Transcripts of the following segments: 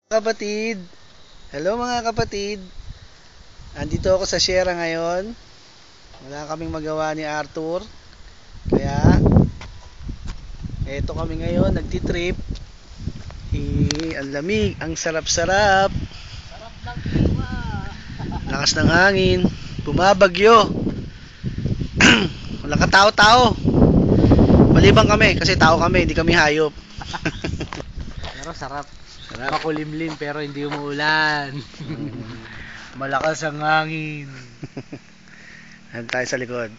Kapatid, hello mga kapatid. Andito ako sa Sierra ngayon. Wala kaming magawa ni Arthur. Kaya eto kami ngayon, nagtitrip. Ang lamig, ang sarap-sarap. Sarap ng klima. Lakas ng hangin, bumabagyo. Walang katao-tao. Maliban kami kasi tao kami, hindi kami hayop. Pero sarap. Sarap. Makulimlim pero hindi umuulan. Malakas ang hangin. Ayan tayo sa likod.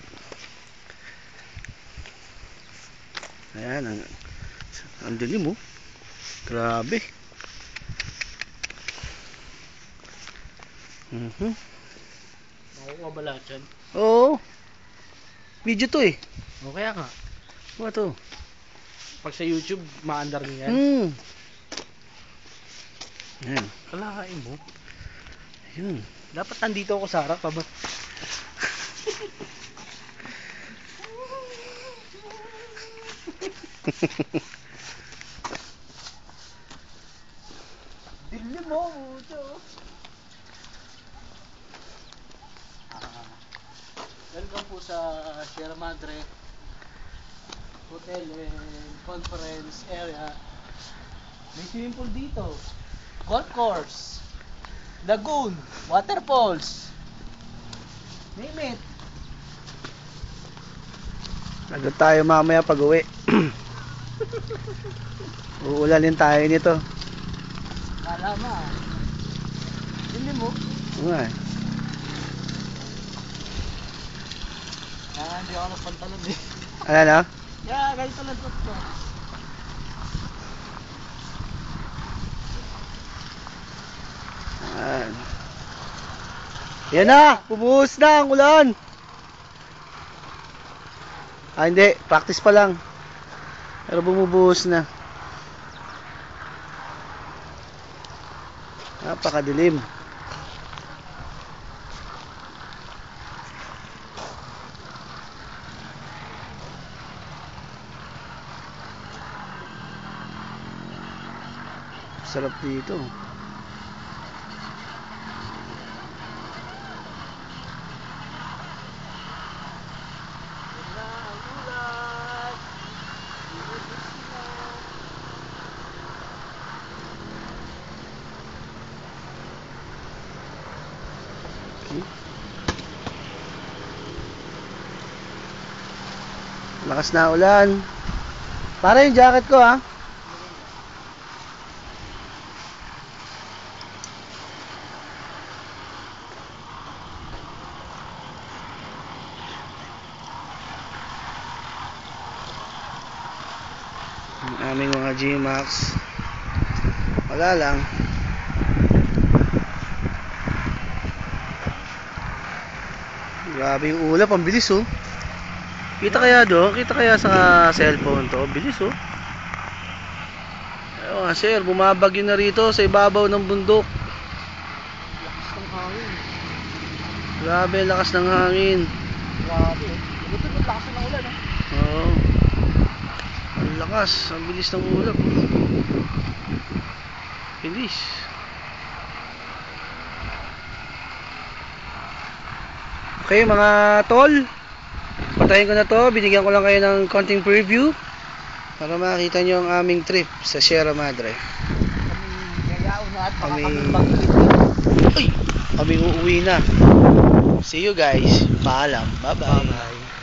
Ayan, ang dilim oh. Grabe. Makukuha ba lahat yan? Oo. Video to eh. O kaya nga. Ano to? Pag sa YouTube, maandar niyo yan. Ayan. Kalakain mo. Ayun. Dapat nandito ako sa harap. Paba. Dilim mo. Welcome po sa Sierra Madre Hotel and Conference Area. May swimming pool dito. Golf course. Lagoon. Waterfalls. Name it. Lagot tayo mamaya pag uwi. Uulanin tayo nito. Kalama. Hindi mo. Oo nga eh. Hindi ako nagpantalon eh. Ano na? Yeah, ganito lang to. Ayan. Yan na! Bumuhos na ang ulan! Hindi. Practice pa lang. Pero bumubuhos na. Napakadilim. Sarap dito. Okay. Lakas na ulan. Para yung jacket ko ha. Ang aming mga G-Max. Wala lang. Grabe yung ulap, ang bilis oh. Kita kaya do? Kita kaya sa cellphone to? Bilis oh. Ayun nga sir, bumabagyo na rito sa ibabaw ng bundok. Lakas ng hangin. Grabe, lakas ng hangin. Grabe. Buti ba't lakas ng ulan eh. Oo. Ang lakas, ang bilis ng ulap. Bilis. Okay mga tol, patayin ko na to. Binigyan ko lang kayo ng konting preview para makita nyo ang aming trip sa Sierra Madre. Kami gayao na at baka Kami- kami bagilid. Kami uuwi na. See you guys. Paalam. Bye bye. Bye.